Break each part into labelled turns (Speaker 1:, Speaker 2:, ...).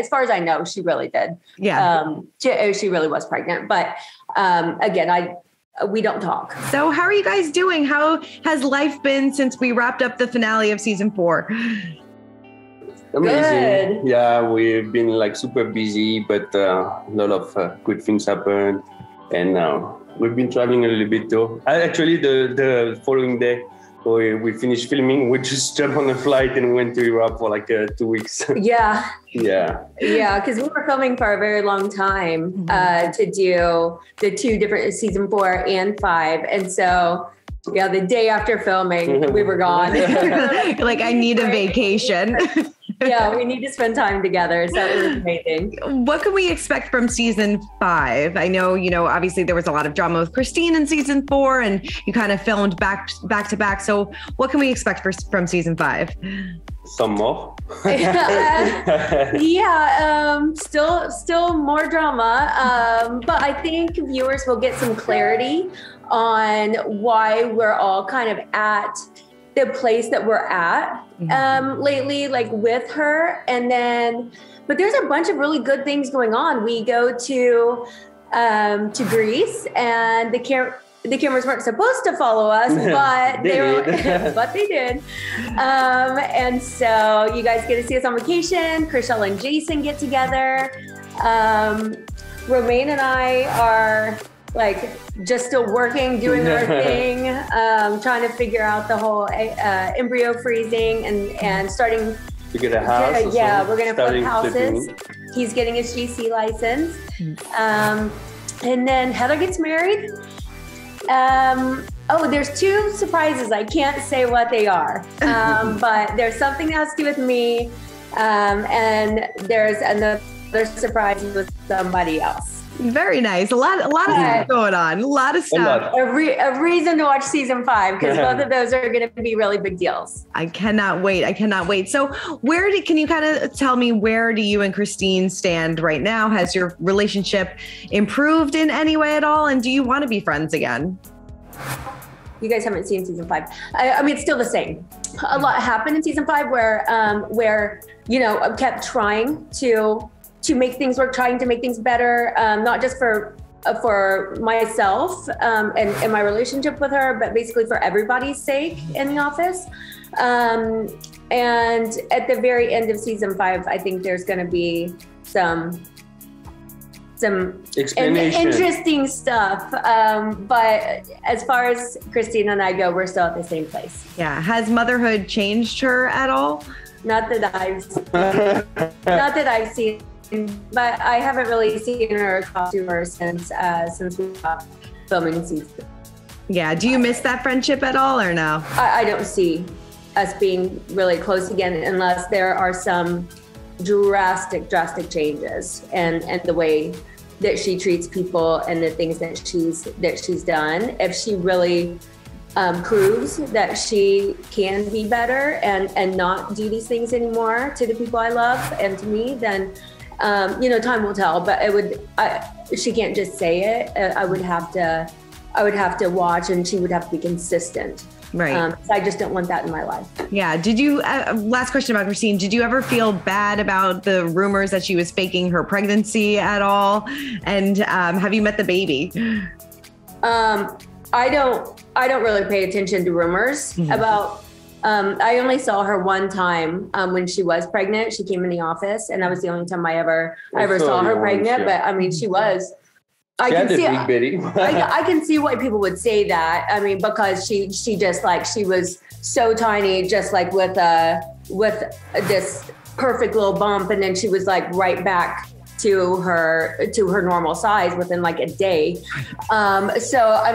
Speaker 1: as far as I know, she really did.
Speaker 2: Yeah.
Speaker 1: She really was pregnant. But again, we don't talk.
Speaker 2: So how are you guys doing? How has life been since we wrapped up the finale of season 4?
Speaker 3: Amazing.
Speaker 1: Good.
Speaker 3: Yeah, we've been like super busy, but a lot of good things happened. And we've been traveling a little bit too. Actually, the following day, we finished filming. We just jumped on a flight and went to Europe for like 2 weeks.
Speaker 1: Yeah.
Speaker 3: Yeah.
Speaker 1: Yeah, because we were filming for a very long time to do the 2 different season 4 and 5. And so, yeah, the day after filming, we were gone.
Speaker 2: Like, I need a vacation.
Speaker 1: Yeah, we need to spend time together. So it was amazing.
Speaker 2: What can we expect from season 5? I know, obviously there was a lot of drama with Christine in season 4 and you kind of filmed back to back. So what can we expect from season 5?
Speaker 3: Some more.
Speaker 1: Still more drama. But I think viewers will get some clarity on why we're all kind of at the place that we're at lately, like with her. And then, but there's a bunch of really good things going on. We go to Greece, and the cameras weren't supposed to follow us, but they did. And so you guys get to see us on vacation. Chrishell and Jason get together. Romain and I are like just still working, doing our thing, trying to figure out the whole embryo freezing and starting
Speaker 3: to get a house.
Speaker 1: Yeah, we're gonna flip houses. He's getting his GC license. And then Heather gets married. There's 2 surprises. I can't say what they are, but there's something that has to do with me, and there's another surprise with somebody else.
Speaker 2: Very nice. A lot of things going on. A lot of stuff.
Speaker 1: A reason to watch season 5, because both of those are going to be really big deals.
Speaker 2: I cannot wait. So can you kind of tell me, where do you and Christine stand right now? Has your relationship improved in any way at all? And do you want to be friends again?
Speaker 1: You guys haven't seen season 5. I mean, it's still the same. A lot happened in season 5 where I kept trying to make things work, trying to make things better, not just for myself and my relationship with her, but basically for everybody's sake in the office. And at the very end of season 5, I think there's going to be some interesting stuff. But as far as Christine and I go, we're still at the same place.
Speaker 2: Yeah. Has motherhood changed her at all?
Speaker 1: Not that I've seen. But I haven't really seen her talk to her since we stopped filming season.
Speaker 2: Yeah. Do you miss that friendship at all, or no?
Speaker 1: I don't see us being really close again unless there are some drastic changes and the way that she treats people and the things that she's done. If she really proves that she can be better and not do these things anymore to the people I love and to me, then time will tell. But she can't just say it. I would have to watch, and she would have to be consistent.
Speaker 2: Right.
Speaker 1: I just don't want that in my life.
Speaker 2: Yeah. Did you, last question about Christine, did you ever feel bad about the rumors that she was faking her pregnancy at all? And have you met the baby?
Speaker 1: I don't really pay attention to rumors about, I only saw her one time when she was pregnant. She came in the office, and that was the only time I ever saw her pregnant. Yeah. But I mean, she was. I can see why people would say that. I mean, because she just like, she was so tiny, just like with this perfect little bump, and then she was like right back to her normal size within like a day. So I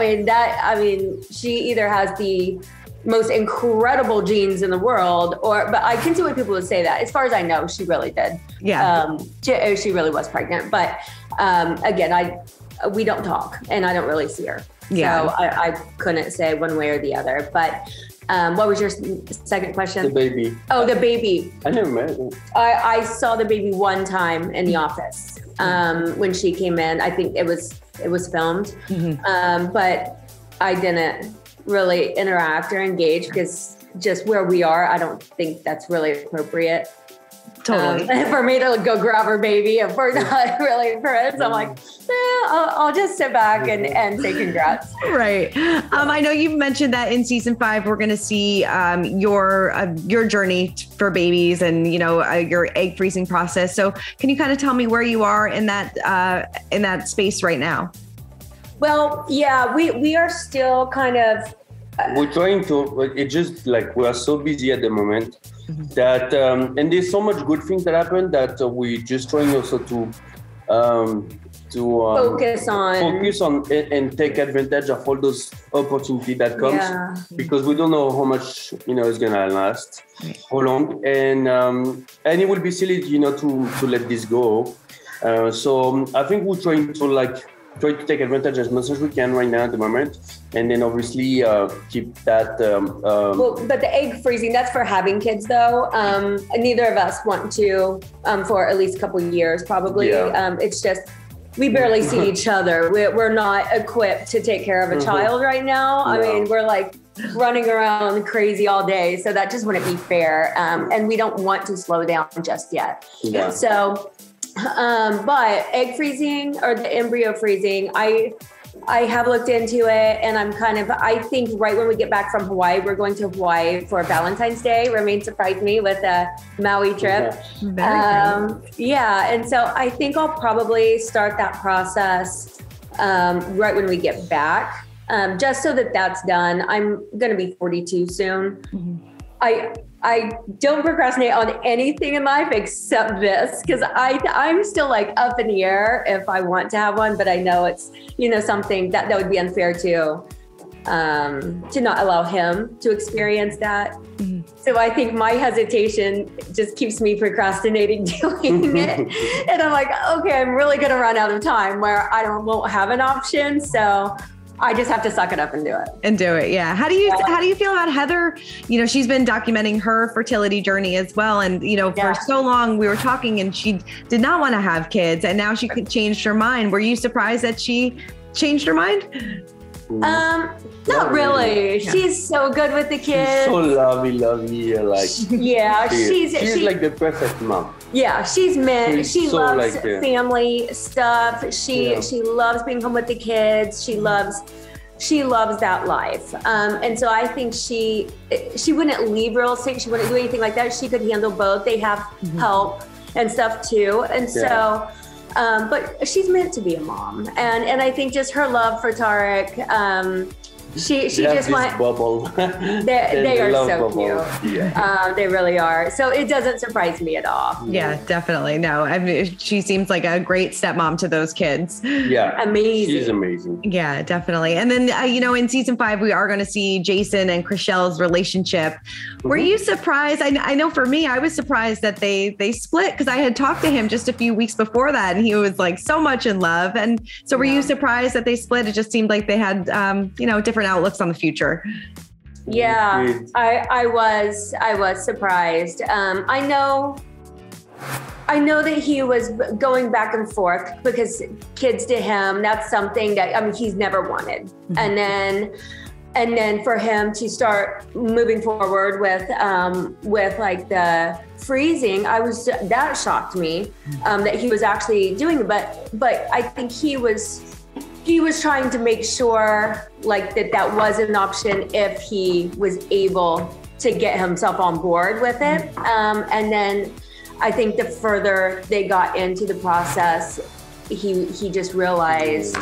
Speaker 1: mean, she either has the most incredible genes in the world, but I can see why people would say that. As far as I know, she really did.
Speaker 2: Yeah.
Speaker 1: She really was pregnant. But again, we don't talk, and I don't really see her.
Speaker 2: Yeah.
Speaker 1: So I couldn't say one way or the other. But what was your second question?
Speaker 3: The baby.
Speaker 1: Oh, the baby.
Speaker 3: I never met her.
Speaker 1: I saw the baby one time in the office when she came in. I think it was filmed, but I didn't really interact or engage because just where we are, I don't think that's really appropriate.
Speaker 2: Totally.
Speaker 1: For me to go grab her baby, if we're not really friends, I'm like, I'll just sit back and say congrats.
Speaker 2: Right. I know you've mentioned that in season 5, we're going to see your journey for babies and, your egg freezing process. So can you kind of tell me where you are in that space right now? Well,
Speaker 1: yeah, we are still kind of.
Speaker 3: We're trying to, it's just like we are so busy at the moment that, and there's so much good things that happen that we're just trying also to
Speaker 1: focus on
Speaker 3: and take advantage of all those opportunities that comes because we don't know how much is gonna last, how long, and it will be silly to let this go. So I think we're trying to try to take advantage as much as we can right now at the moment, and then obviously keep that.
Speaker 1: But the egg freezing, that's for having kids though. Neither of us want to for at least a couple of years probably. It's just we barely see each other. We're not equipped to take care of a child right now. I mean, we're like running around crazy all day, so that just wouldn't be fair. And we don't want to slow down just yet.
Speaker 3: Yeah.
Speaker 1: So. But egg freezing or the embryo freezing, I have looked into it, and I think right when we get back from Hawaii, we're going to Hawaii for Valentine's Day. Romaine surprised me with a Maui trip. And so I think I'll probably start that process right when we get back, just so that's done. I'm going to be 42 soon. I don't procrastinate on anything in life except this, because I'm still like up in the air if I want to have one, but I know it's, something that would be unfair to not allow him to experience that. So I think my hesitation just keeps me procrastinating doing it. And I'm like, okay, I'm really going to run out of time where won't have an option. So I just have to suck it up and do it.
Speaker 2: Yeah. How do you feel about Heather? She's been documenting her fertility journey as well. And, for so long we were talking and she did not want to have kids, and now she changed her mind. Were you surprised that she changed her mind?
Speaker 1: Not really. Yeah. She's so good with the kids.
Speaker 3: She's so lovey. She's like the perfect mom.
Speaker 1: Yeah, she loves family stuff. She loves being home with the kids. She loves that life. And so I think she wouldn't leave real estate. She wouldn't do anything like that. She could handle both. They have help and stuff too. And so, but she's meant to be a mom. And I think just her love for Tarek, she just wants
Speaker 3: bubble.
Speaker 1: They are so
Speaker 3: bubble.
Speaker 1: cute.
Speaker 3: Yeah.
Speaker 1: They really are. So it doesn't surprise me at all.
Speaker 2: Yeah, definitely. No, I mean, she seems like a great stepmom to those kids.
Speaker 3: Yeah,
Speaker 1: amazing.
Speaker 3: She's amazing.
Speaker 2: Yeah, definitely. And then in season 5, we are going to see Jason and Chrishell's relationship. Were you surprised? I know for me, I was surprised that they split, because I had talked to him just a few weeks before that, and he was like so much in love. And so, were you surprised that they split? It just seemed like they had different outlooks on the future.
Speaker 1: Yeah, I was surprised. I know that he was going back and forth because kids to him, that's something that he's never wanted. And then for him to start moving forward with like the freezing, that shocked me that he was actually doing it. But I think he was trying to make sure like that was an option if he was able to get himself on board with it. And then I think the further they got into the process, he just realized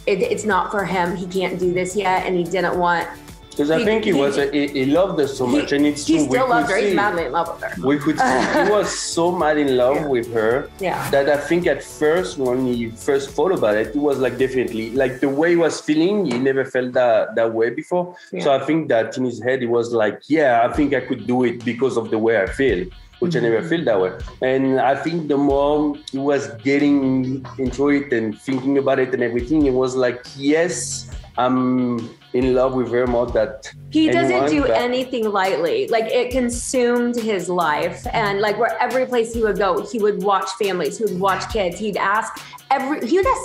Speaker 1: it's not for him. He can't do this yet, and he didn't want.
Speaker 3: Because I think he loved her so much, and it's
Speaker 1: he still loved her. He's madly in love with her.
Speaker 3: We could see he was so mad in love with her that I think at first, when he first thought about it, it was like definitely like the way he was feeling. He never felt that way before. Yeah. So I think that in his head, he was like, I think I could do it because of the way I feel, which I never felt that way. And I think the more he was getting into it and thinking about it and everything, it was like, yes, I'm in love with her more that
Speaker 1: he doesn't do anything lightly. Like, it consumed his life, and like where every place he would go, he would watch families, he would watch kids, he would ask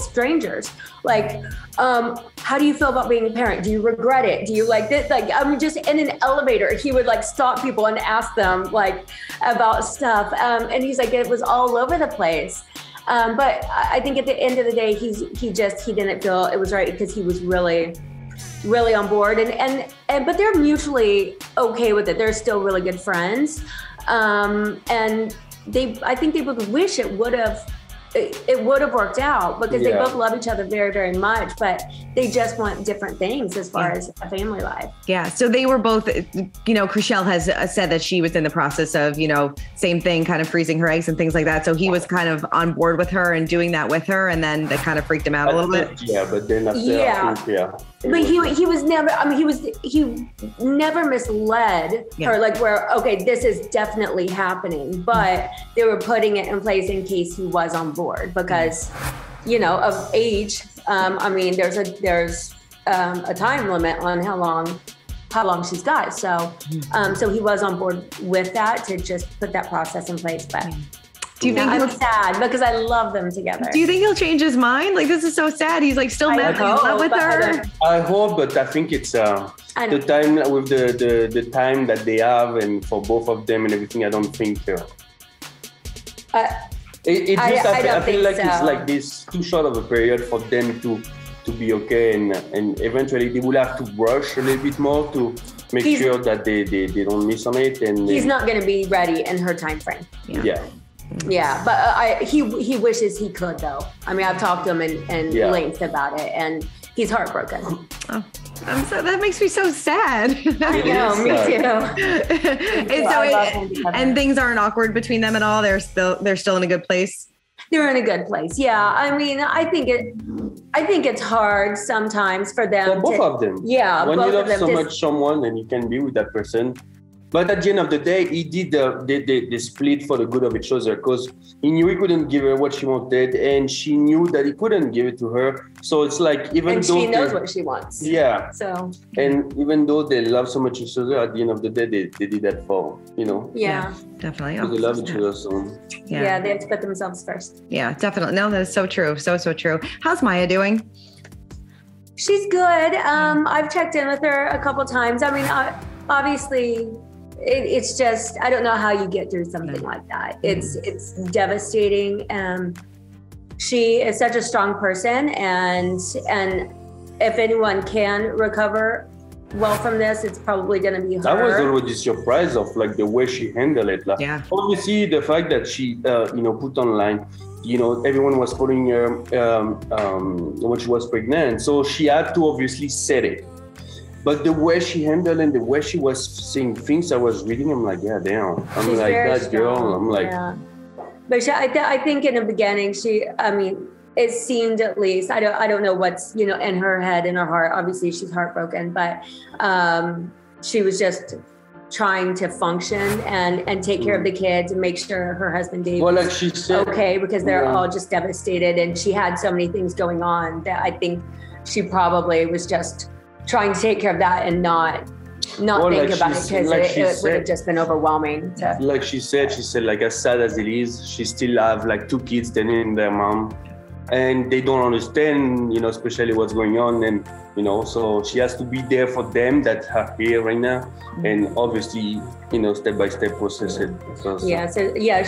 Speaker 1: strangers, like, how do you feel about being a parent? Do you regret it? Do you like this? Like, just in an elevator, he would like stop people and ask them like about about stuff. And he's like, it was all over the place. But I think at the end of the day, he didn't feel it was right because he was really on board and but they're mutually okay with it. They're still really good friends. And I think they both wish it would have worked out because they both love each other very, very much, but they just want different things as far as a family life.
Speaker 2: Yeah. So they were both, Chrishell has said that she was in the process of, same thing, kind of freezing her eggs and things like that. So he was kind of on board with her and doing that with her. And then that kind of freaked him out a little bit.
Speaker 3: Yeah. But then after,
Speaker 1: But he was never, he never misled her, like okay, this is definitely happening, but they were putting it in place in case he was on board because, of age. There's a time limit on how long she's got. So, so he was on board with that to just put that process in place. But
Speaker 2: do you think
Speaker 1: I'm sad because I love them together.
Speaker 2: Do you think he'll change his mind? Like, this is so sad. He's like still mad in love with her.
Speaker 3: I hope, but I think it's the time with the time that they have and for both of them and everything. I don't think I feel like it's like this too short of a period for them to be okay, and eventually they will have to rush a little bit more to make sure that they don't miss on it. And
Speaker 1: he's not going to be ready in her time frame. Yeah, but he wishes he could though. I've talked to him in length about it, and he's heartbroken. Oh,
Speaker 2: that makes me so sad.
Speaker 1: I know, me
Speaker 2: too. And things aren't awkward between them at all. They're still in a good place.
Speaker 1: They're in a good place. Yeah, I think it's hard sometimes for them.
Speaker 3: For both of them.
Speaker 1: Yeah,
Speaker 3: when you love so much someone and you can be with that person. But at the end of the day, he did the split for the good of each other because he knew he couldn't give her what she wanted, and she knew that he couldn't give it to her. So it's like
Speaker 1: she knows what she wants.
Speaker 3: Yeah.
Speaker 1: So.
Speaker 3: And even though they love so much each other, at the end of the day, they did that for
Speaker 1: Yeah.
Speaker 2: Definitely.
Speaker 3: They love each other so.
Speaker 1: Yeah, they have to put themselves first.
Speaker 2: Yeah, definitely. No, that is so true. So true. How's Maya doing?
Speaker 1: She's good. I've checked in with her a couple times. Obviously. It's just, I don't know how you get through something like that. It's devastating. She is such a strong person, and if anyone can recover well from this, it's probably going to be her.
Speaker 3: I was already surprised of like the way she handled it. Like, obviously the fact that she, put online, everyone was following her when she was pregnant, so she had to obviously set it. But the way she handled and the way she was saying things I was reading, I'm like, yeah, damn.
Speaker 1: She's
Speaker 3: like, that
Speaker 1: strong.
Speaker 3: girl. I'm like.
Speaker 1: Yeah. But I think in the beginning, it seemed at least, I don't know what's, in her head, in her heart. Obviously, she's heartbroken, but she was just trying to function and take care of the kids and make sure her husband Dave
Speaker 3: like she said,
Speaker 1: okay, because they're all just devastated. And she had so many things going on that I think she probably was just trying to take care of that and not think about it because it would have just been overwhelming.
Speaker 3: Like she said, like as sad as it is, she still have like 2 kids standing in their mom, and they don't understand, especially what's going on, and so she has to be there for them that are here right now, and obviously, step by step process it.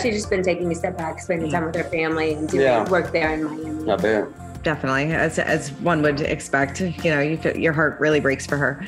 Speaker 3: She's just been taking a step back, spending time with her family, and doing work there in Miami. I bet.
Speaker 2: Definitely, as one would expect. Your heart really breaks for her.